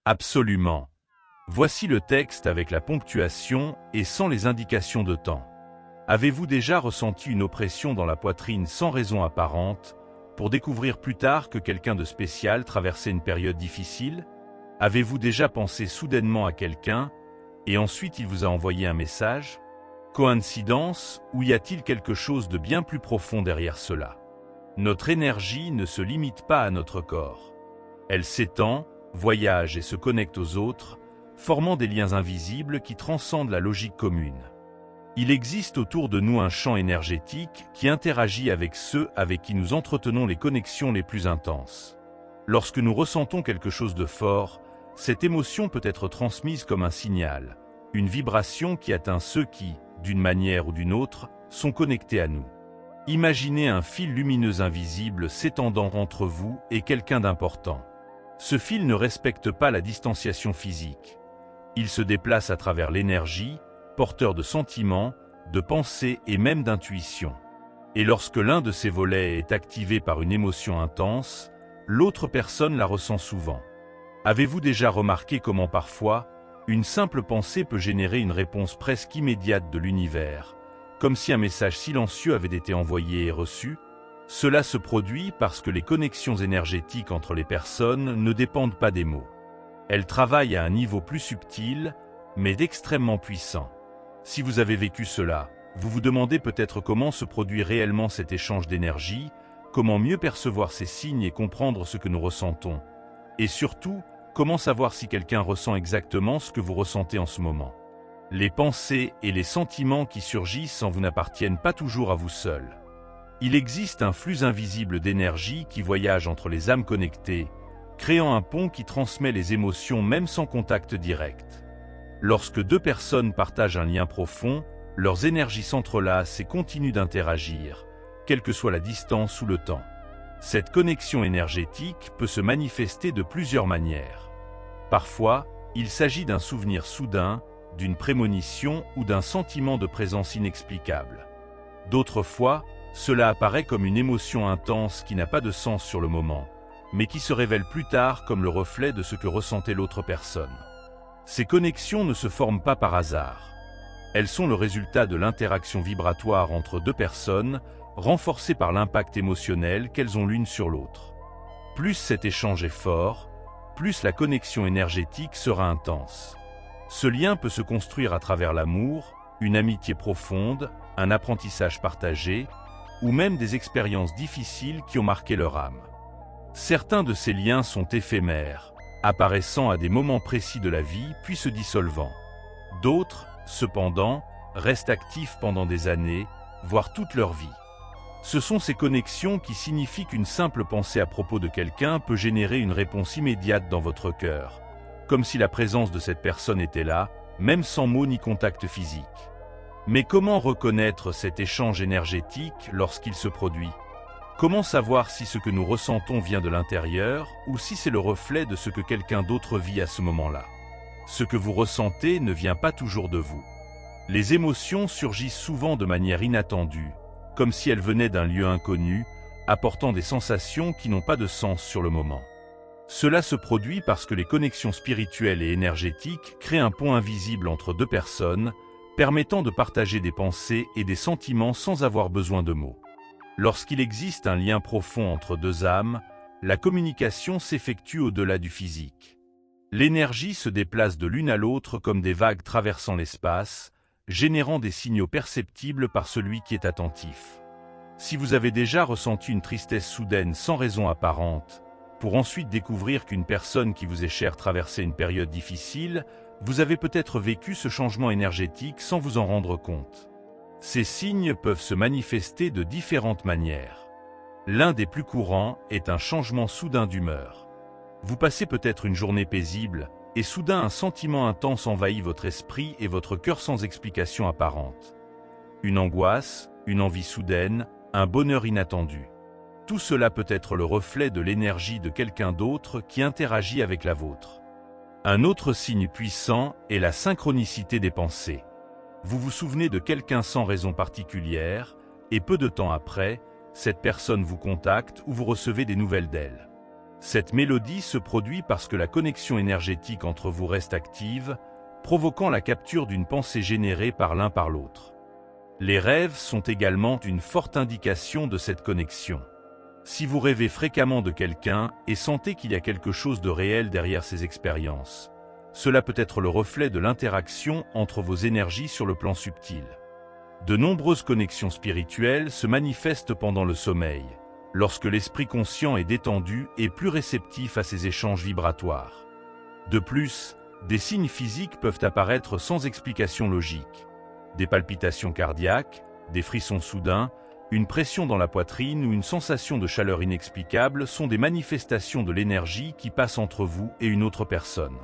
Absolument. Voici le texte avec la ponctuation et sans les indications de temps. Avez-vous déjà ressenti une oppression dans la poitrine sans raison apparente, pour découvrir plus tard que quelqu'un de spécial traversait une période difficile? Avez-vous déjà pensé soudainement à quelqu'un, et ensuite il vous a envoyé un message? Coïncidence, ou y a-t-il quelque chose de bien plus profond derrière cela? Notre énergie ne se limite pas à notre corps. Elle s'étend, voyage et se connecte aux autres, formant des liens invisibles qui transcendent la logique commune. Il existe autour de nous un champ énergétique qui interagit avec ceux avec qui nous entretenons les connexions les plus intenses. Lorsque nous ressentons quelque chose de fort, cette émotion peut être transmise comme un signal, une vibration qui atteint ceux qui, d'une manière ou d'une autre, sont connectés à nous. Imaginez un fil lumineux invisible s'étendant entre vous et quelqu'un d'important. Ce fil ne respecte pas la distanciation physique. Il se déplace à travers l'énergie, porteur de sentiments, de pensées et même d'intuition. Et lorsque l'un de ces volets est activé par une émotion intense, l'autre personne la ressent souvent. Avez-vous déjà remarqué comment parfois, une simple pensée peut générer une réponse presque immédiate de l'univers, comme si un message silencieux avait été envoyé et reçu? Cela se produit parce que les connexions énergétiques entre les personnes ne dépendent pas des mots. Elles travaillent à un niveau plus subtil, mais d'extrêmement puissant. Si vous avez vécu cela, vous vous demandez peut-être comment se produit réellement cet échange d'énergie, comment mieux percevoir ces signes et comprendre ce que nous ressentons. Et surtout, comment savoir si quelqu'un ressent exactement ce que vous ressentez en ce moment. Les pensées et les sentiments qui surgissent en vous n'appartiennent pas toujours à vous seul. Il existe un flux invisible d'énergie qui voyage entre les âmes connectées, créant un pont qui transmet les émotions même sans contact direct. Lorsque deux personnes partagent un lien profond, leurs énergies s'entrelacent et continuent d'interagir, quelle que soit la distance ou le temps. Cette connexion énergétique peut se manifester de plusieurs manières. Parfois, il s'agit d'un souvenir soudain, d'une prémonition ou d'un sentiment de présence inexplicable. D'autres fois, cela apparaît comme une émotion intense qui n'a pas de sens sur le moment, mais qui se révèle plus tard comme le reflet de ce que ressentait l'autre personne. Ces connexions ne se forment pas par hasard. Elles sont le résultat de l'interaction vibratoire entre deux personnes, renforcée par l'impact émotionnel qu'elles ont l'une sur l'autre. Plus cet échange est fort, plus la connexion énergétique sera intense. Ce lien peut se construire à travers l'amour, une amitié profonde, un apprentissage partagé, ou même des expériences difficiles qui ont marqué leur âme. Certains de ces liens sont éphémères, apparaissant à des moments précis de la vie puis se dissolvant. D'autres, cependant, restent actifs pendant des années, voire toute leur vie. Ce sont ces connexions qui signifient qu'une simple pensée à propos de quelqu'un peut générer une réponse immédiate dans votre cœur, comme si la présence de cette personne était là, même sans mots ni contact physique. Mais comment reconnaître cet échange énergétique lorsqu'il se produit? Comment savoir si ce que nous ressentons vient de l'intérieur ou si c'est le reflet de ce que quelqu'un d'autre vit à ce moment-là? Ce que vous ressentez ne vient pas toujours de vous. Les émotions surgissent souvent de manière inattendue, comme si elles venaient d'un lieu inconnu, apportant des sensations qui n'ont pas de sens sur le moment. Cela se produit parce que les connexions spirituelles et énergétiques créent un pont invisible entre deux personnes, permettant de partager des pensées et des sentiments sans avoir besoin de mots. Lorsqu'il existe un lien profond entre deux âmes, la communication s'effectue au-delà du physique. L'énergie se déplace de l'une à l'autre comme des vagues traversant l'espace, générant des signaux perceptibles par celui qui est attentif. Si vous avez déjà ressenti une tristesse soudaine sans raison apparente, pour ensuite découvrir qu'une personne qui vous est chère traversait une période difficile, vous avez peut-être vécu ce changement énergétique sans vous en rendre compte. Ces signes peuvent se manifester de différentes manières. L'un des plus courants est un changement soudain d'humeur. Vous passez peut-être une journée paisible, et soudain un sentiment intense envahit votre esprit et votre cœur sans explication apparente. Une angoisse, une envie soudaine, un bonheur inattendu. Tout cela peut être le reflet de l'énergie de quelqu'un d'autre qui interagit avec la vôtre. Un autre signe puissant est la synchronicité des pensées. Vous vous souvenez de quelqu'un sans raison particulière, et peu de temps après, cette personne vous contacte ou vous recevez des nouvelles d'elle. Cette mélodie se produit parce que la connexion énergétique entre vous reste active, provoquant la capture d'une pensée générée par l'un par l'autre. Les rêves sont également une forte indication de cette connexion. Si vous rêvez fréquemment de quelqu'un et sentez qu'il y a quelque chose de réel derrière ces expériences, cela peut être le reflet de l'interaction entre vos énergies sur le plan subtil. De nombreuses connexions spirituelles se manifestent pendant le sommeil, lorsque l'esprit conscient est détendu et plus réceptif à ces échanges vibratoires. De plus, des signes physiques peuvent apparaître sans explication logique. Des palpitations cardiaques, des frissons soudains, une pression dans la poitrine ou une sensation de chaleur inexplicable sont des manifestations de l'énergie qui passe entre vous et une autre personne.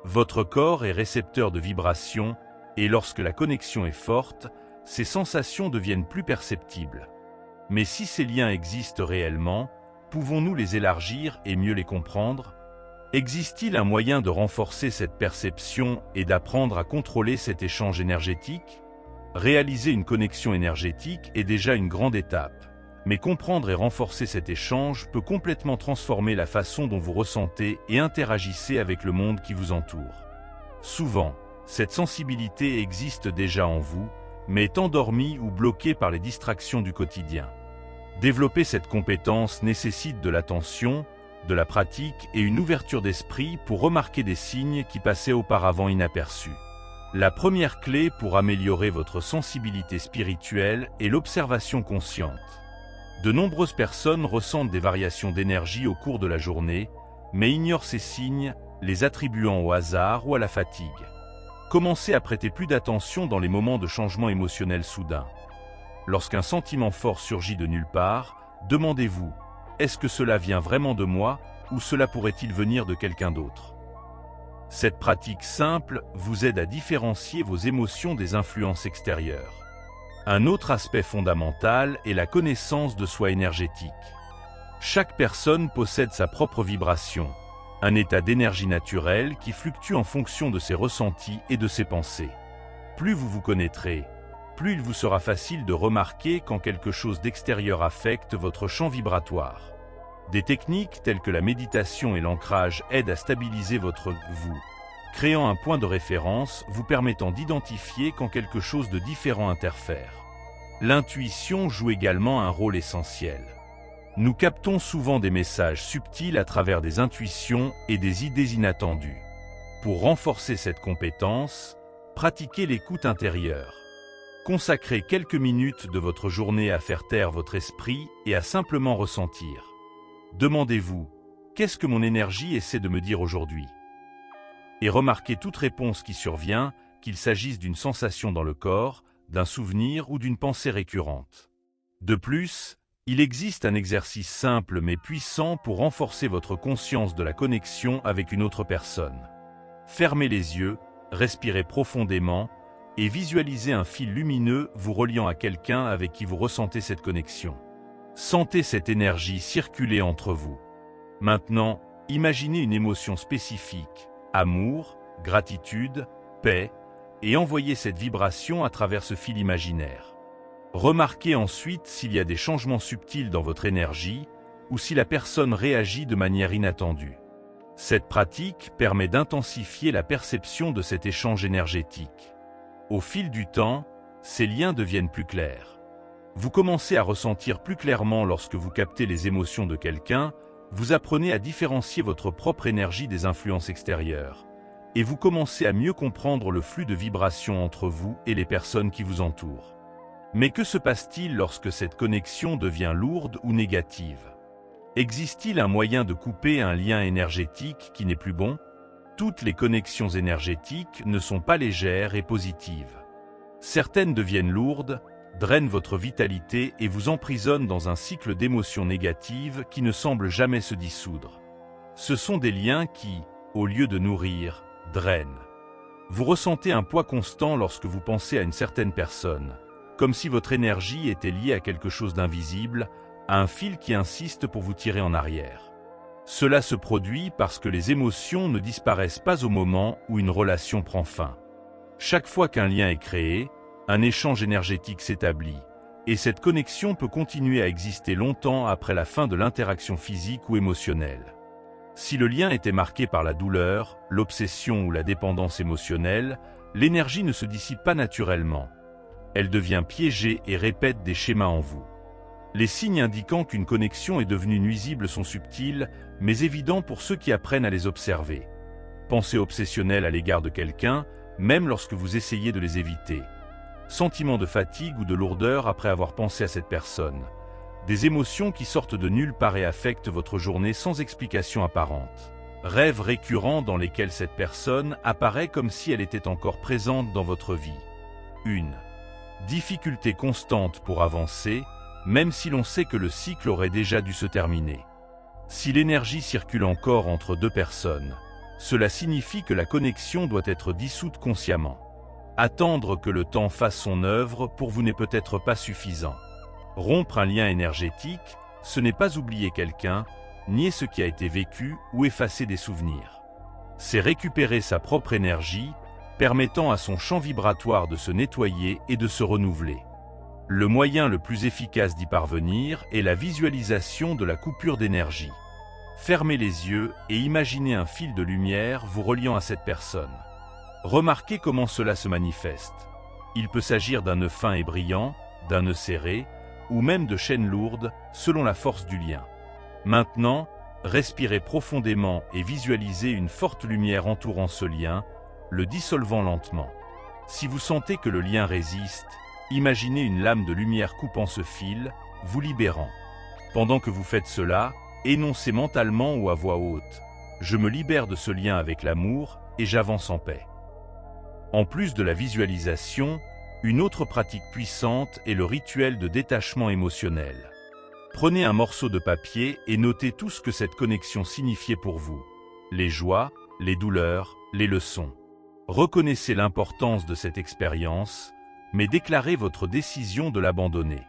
Votre corps est récepteur de vibrations et lorsque la connexion est forte, ces sensations deviennent plus perceptibles. Mais si ces liens existent réellement, pouvons-nous les élargir et mieux les comprendre? Existe-t-il un moyen de renforcer cette perception et d'apprendre à contrôler cet échange énergétique? Réaliser une connexion énergétique est déjà une grande étape, mais comprendre et renforcer cet échange peut complètement transformer la façon dont vous ressentez et interagissez avec le monde qui vous entoure. Souvent, cette sensibilité existe déjà en vous, mais est endormie ou bloquée par les distractions du quotidien. Développer cette compétence nécessite de l'attention, de la pratique et une ouverture d'esprit pour remarquer des signes qui passaient auparavant inaperçus. La première clé pour améliorer votre sensibilité spirituelle est l'observation consciente. De nombreuses personnes ressentent des variations d'énergie au cours de la journée, mais ignorent ces signes, les attribuant au hasard ou à la fatigue. Commencez à prêter plus d'attention dans les moments de changement émotionnel soudain. Lorsqu'un sentiment fort surgit de nulle part, demandez-vous, est-ce que cela vient vraiment de moi ou cela pourrait-il venir de quelqu'un d'autre? Cette pratique simple vous aide à différencier vos émotions des influences extérieures. Un autre aspect fondamental est la connaissance de soi énergétique. Chaque personne possède sa propre vibration, un état d'énergie naturelle qui fluctue en fonction de ses ressentis et de ses pensées. Plus vous vous connaîtrez, plus il vous sera facile de remarquer quand quelque chose d'extérieur affecte votre champ vibratoire. Des techniques telles que la méditation et l'ancrage aident à stabiliser votre vous, créant un point de référence vous permettant d'identifier quand quelque chose de différent interfère. L'intuition joue également un rôle essentiel. Nous captons souvent des messages subtils à travers des intuitions et des idées inattendues. Pour renforcer cette compétence, pratiquez l'écoute intérieure. Consacrez quelques minutes de votre journée à faire taire votre esprit et à simplement ressentir. Demandez-vous, qu'est-ce que mon énergie essaie de me dire aujourd'hui? Et remarquez toute réponse qui survient, qu'il s'agisse d'une sensation dans le corps, d'un souvenir ou d'une pensée récurrente. De plus, il existe un exercice simple mais puissant pour renforcer votre conscience de la connexion avec une autre personne. Fermez les yeux, respirez profondément et visualisez un fil lumineux vous reliant à quelqu'un avec qui vous ressentez cette connexion. Sentez cette énergie circuler entre vous. Maintenant, imaginez une émotion spécifique, amour, gratitude, paix, et envoyez cette vibration à travers ce fil imaginaire. Remarquez ensuite s'il y a des changements subtils dans votre énergie ou si la personne réagit de manière inattendue. Cette pratique permet d'intensifier la perception de cet échange énergétique. Au fil du temps, ces liens deviennent plus clairs. Vous commencez à ressentir plus clairement lorsque vous captez les émotions de quelqu'un, vous apprenez à différencier votre propre énergie des influences extérieures, et vous commencez à mieux comprendre le flux de vibrations entre vous et les personnes qui vous entourent. Mais que se passe-t-il lorsque cette connexion devient lourde ou négative? Existe-t-il un moyen de couper un lien énergétique qui n'est plus bon? Toutes les connexions énergétiques ne sont pas légères et positives. Certaines deviennent lourdes, drainent votre vitalité et vous emprisonnent dans un cycle d'émotions négatives qui ne semble jamais se dissoudre. Ce sont des liens qui, au lieu de nourrir, drainent. Vous ressentez un poids constant lorsque vous pensez à une certaine personne, comme si votre énergie était liée à quelque chose d'invisible, à un fil qui insiste pour vous tirer en arrière. Cela se produit parce que les émotions ne disparaissent pas au moment où une relation prend fin. Chaque fois qu'un lien est créé, un échange énergétique s'établit, et cette connexion peut continuer à exister longtemps après la fin de l'interaction physique ou émotionnelle. Si le lien était marqué par la douleur, l'obsession ou la dépendance émotionnelle, l'énergie ne se dissipe pas naturellement. Elle devient piégée et répète des schémas en vous. Les signes indiquant qu'une connexion est devenue nuisible sont subtils, mais évidents pour ceux qui apprennent à les observer. Pensée obsessionnelle à l'égard de quelqu'un, même lorsque vous essayez de les éviter. Sentiment de fatigue ou de lourdeur après avoir pensé à cette personne. Des émotions qui sortent de nulle part et affectent votre journée sans explication apparente. Rêves récurrents dans lesquels cette personne apparaît comme si elle était encore présente dans votre vie. 1. Difficulté constante pour avancer, même si l'on sait que le cycle aurait déjà dû se terminer. Si l'énergie circule encore entre deux personnes, cela signifie que la connexion doit être dissoute consciemment. Attendre que le temps fasse son œuvre pour vous n'est peut-être pas suffisant. Rompre un lien énergétique, ce n'est pas oublier quelqu'un, nier ce qui a été vécu ou effacer des souvenirs. C'est récupérer sa propre énergie, permettant à son champ vibratoire de se nettoyer et de se renouveler. Le moyen le plus efficace d'y parvenir est la visualisation de la coupure d'énergie. Fermez les yeux et imaginez un fil de lumière vous reliant à cette personne. Remarquez comment cela se manifeste. Il peut s'agir d'un nœud fin et brillant, d'un nœud serré, ou même de chaînes lourdes, selon la force du lien. Maintenant, respirez profondément et visualisez une forte lumière entourant ce lien, le dissolvant lentement. Si vous sentez que le lien résiste, imaginez une lame de lumière coupant ce fil, vous libérant. Pendant que vous faites cela, énoncez mentalement ou à voix haute « Je me libère de ce lien avec l'amour et j'avance en paix ». En plus de la visualisation, une autre pratique puissante est le rituel de détachement émotionnel. Prenez un morceau de papier et notez tout ce que cette connexion signifiait pour vous. Les joies, les douleurs, les leçons. Reconnaissez l'importance de cette expérience, mais déclarez votre décision de l'abandonner.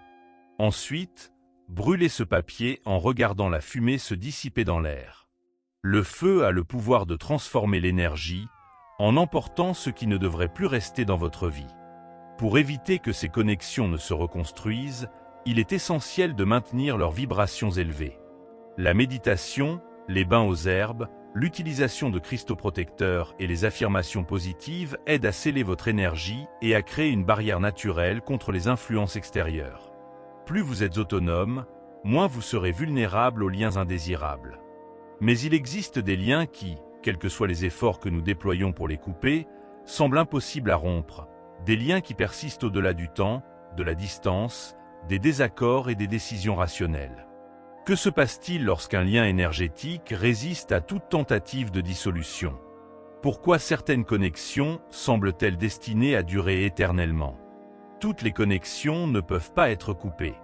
Ensuite, brûlez ce papier en regardant la fumée se dissiper dans l'air. Le feu a le pouvoir de transformer l'énergie, en emportant ce qui ne devrait plus rester dans votre vie. Pour éviter que ces connexions ne se reconstruisent, il est essentiel de maintenir leurs vibrations élevées. La méditation, les bains aux herbes, l'utilisation de cristaux protecteurs et les affirmations positives aident à sceller votre énergie et à créer une barrière naturelle contre les influences extérieures. Plus vous êtes autonome, moins vous serez vulnérable aux liens indésirables. Mais il existe des liens qui, quels que soient les efforts que nous déployons pour les couper, semblent impossibles à rompre. Des liens qui persistent au-delà du temps, de la distance, des désaccords et des décisions rationnelles. Que se passe-t-il lorsqu'un lien énergétique résiste à toute tentative de dissolution? Pourquoi certaines connexions semblent-elles destinées à durer éternellement? Toutes les connexions ne peuvent pas être coupées.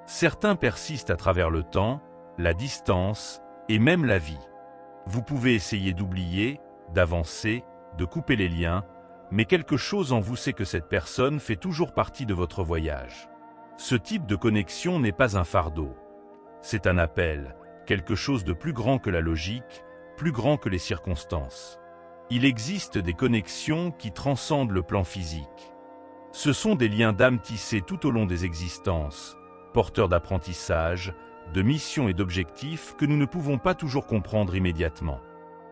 Certains persistent à travers le temps, la distance et même la vie. Vous pouvez essayer d'oublier, d'avancer, de couper les liens, mais quelque chose en vous sait que cette personne fait toujours partie de votre voyage. Ce type de connexion n'est pas un fardeau. C'est un appel, quelque chose de plus grand que la logique, plus grand que les circonstances. Il existe des connexions qui transcendent le plan physique. Ce sont des liens d'âme tissés tout au long des existences, porteurs d'apprentissage, de missions et d'objectifs que nous ne pouvons pas toujours comprendre immédiatement.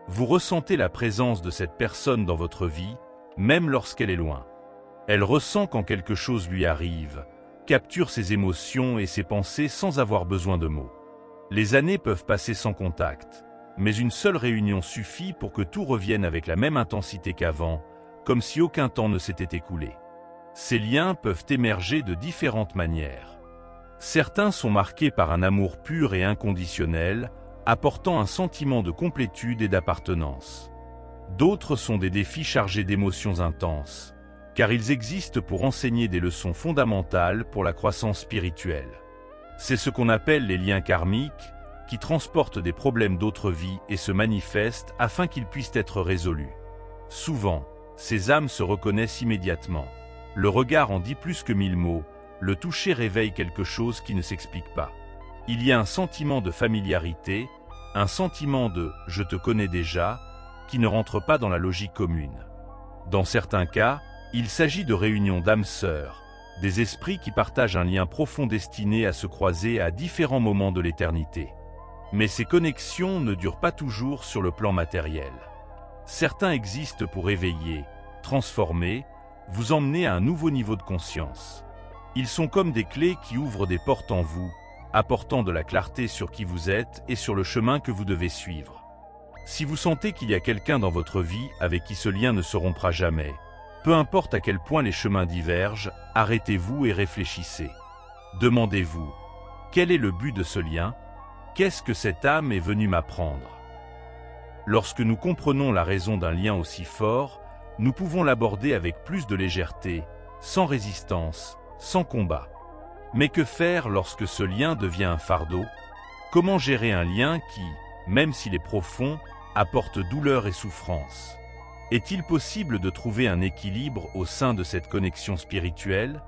Vous ressentez la présence de cette personne dans votre vie, même lorsqu'elle est loin. Elle ressent quand quelque chose lui arrive, capture ses émotions et ses pensées sans avoir besoin de mots. Les années peuvent passer sans contact, mais une seule réunion suffit pour que tout revienne avec la même intensité qu'avant, comme si aucun temps ne s'était écoulé. Ces liens peuvent émerger de différentes manières. Certains sont marqués par un amour pur et inconditionnel, apportant un sentiment de complétude et d'appartenance. D'autres sont des défis chargés d'émotions intenses, car ils existent pour enseigner des leçons fondamentales pour la croissance spirituelle. C'est ce qu'on appelle les liens karmiques, qui transportent des problèmes d'autres vies et se manifestent afin qu'ils puissent être résolus. Souvent, ces âmes se reconnaissent immédiatement. Le regard en dit plus que 1000 mots, le toucher réveille quelque chose qui ne s'explique pas. Il y a un sentiment de familiarité, un sentiment de « je te connais déjà », qui ne rentre pas dans la logique commune. Dans certains cas, il s'agit de réunions d'âmes sœurs, des esprits qui partagent un lien profond destiné à se croiser à différents moments de l'éternité. Mais ces connexions ne durent pas toujours sur le plan matériel. Certains existent pour éveiller, transformer, vous emmener à un nouveau niveau de conscience. Ils sont comme des clés qui ouvrent des portes en vous, apportant de la clarté sur qui vous êtes et sur le chemin que vous devez suivre. Si vous sentez qu'il y a quelqu'un dans votre vie avec qui ce lien ne se rompra jamais, peu importe à quel point les chemins divergent, arrêtez-vous et réfléchissez. Demandez-vous, quel est le but de ce lien? Qu'est-ce que cette âme est venue m'apprendre? Lorsque nous comprenons la raison d'un lien aussi fort, nous pouvons l'aborder avec plus de légèreté, sans résistance, sans combat. Mais que faire lorsque ce lien devient un fardeau? Comment gérer un lien qui, même s'il est profond, apporte douleur et souffrance? Est-il possible de trouver un équilibre au sein de cette connexion spirituelle?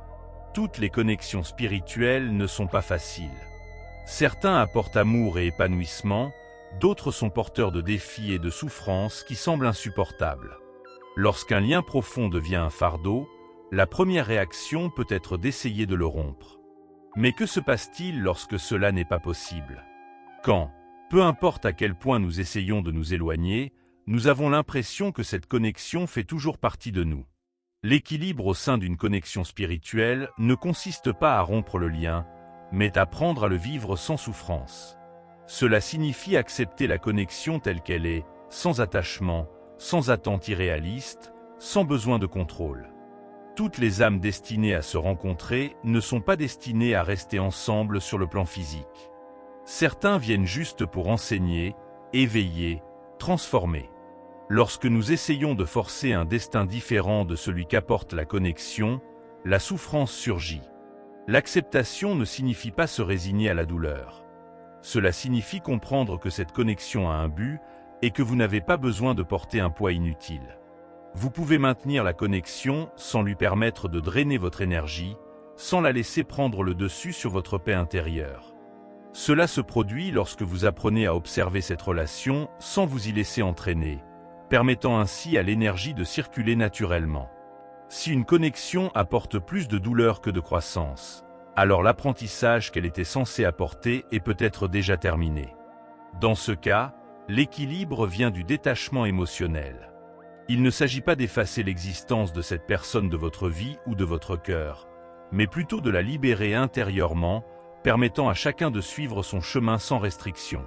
Toutes les connexions spirituelles ne sont pas faciles. Certains apportent amour et épanouissement, d'autres sont porteurs de défis et de souffrances qui semblent insupportables. Lorsqu'un lien profond devient un fardeau, la première réaction peut être d'essayer de le rompre. Mais que se passe-t-il lorsque cela n'est pas possible? Quand, peu importe à quel point nous essayons de nous éloigner, nous avons l'impression que cette connexion fait toujours partie de nous. L'équilibre au sein d'une connexion spirituelle ne consiste pas à rompre le lien, mais à apprendre à le vivre sans souffrance. Cela signifie accepter la connexion telle qu'elle est, sans attachement, sans attente irréaliste, sans besoin de contrôle. Toutes les âmes destinées à se rencontrer ne sont pas destinées à rester ensemble sur le plan physique. Certains viennent juste pour enseigner, éveiller, transformer. Lorsque nous essayons de forcer un destin différent de celui qu'apporte la connexion, la souffrance surgit. L'acceptation ne signifie pas se résigner à la douleur. Cela signifie comprendre que cette connexion a un but et que vous n'avez pas besoin de porter un poids inutile. Vous pouvez maintenir la connexion sans lui permettre de drainer votre énergie, sans la laisser prendre le dessus sur votre paix intérieure. Cela se produit lorsque vous apprenez à observer cette relation sans vous y laisser entraîner, permettant ainsi à l'énergie de circuler naturellement. Si une connexion apporte plus de douleur que de croissance, alors l'apprentissage qu'elle était censée apporter est peut-être déjà terminé. Dans ce cas, l'équilibre vient du détachement émotionnel. Il ne s'agit pas d'effacer l'existence de cette personne de votre vie ou de votre cœur, mais plutôt de la libérer intérieurement, permettant à chacun de suivre son chemin sans restriction.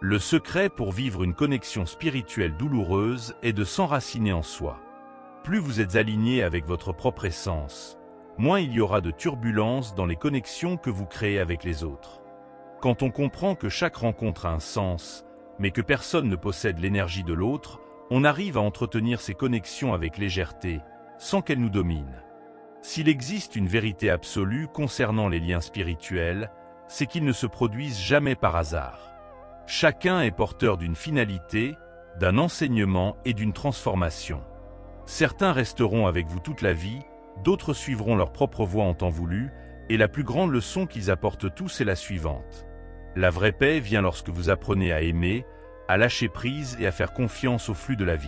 Le secret pour vivre une connexion spirituelle douloureuse est de s'enraciner en soi. Plus vous êtes aligné avec votre propre essence, moins il y aura de turbulences dans les connexions que vous créez avec les autres. Quand on comprend que chaque rencontre a un sens, mais que personne ne possède l'énergie de l'autre, on arrive à entretenir ces connexions avec légèreté, sans qu'elles nous dominent. S'il existe une vérité absolue concernant les liens spirituels, c'est qu'ils ne se produisent jamais par hasard. Chacun est porteur d'une finalité, d'un enseignement et d'une transformation. Certains resteront avec vous toute la vie, d'autres suivront leur propre voie en temps voulu, et la plus grande leçon qu'ils apportent tous est la suivante. La vraie paix vient lorsque vous apprenez à aimer, à lâcher prise et à faire confiance au flux de la vie.